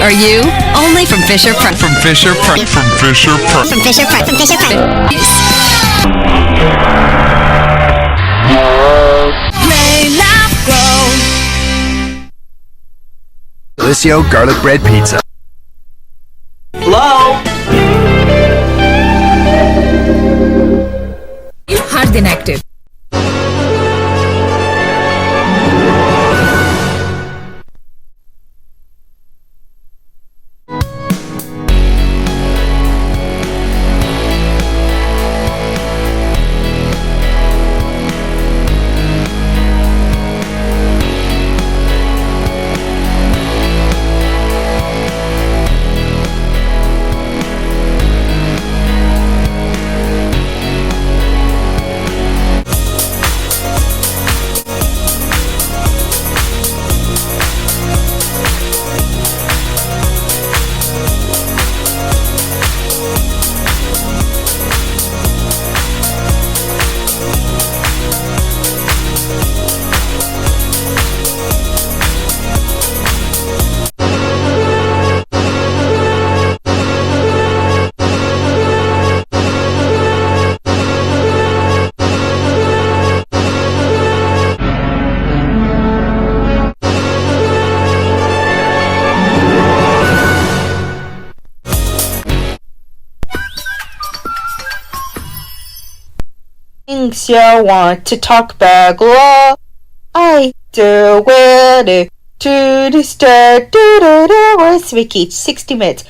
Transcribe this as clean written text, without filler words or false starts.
Are you? Only from Fisher Price. From Fisher Price. From Fisher Price. From Fisher Price. From Fisher Price. May not grow. Delicio garlic bread pizza. Hello? Hard inactive. Thinks you want to talk back law. I do will do to disturb do do do. Where's Vicky? 60 minutes.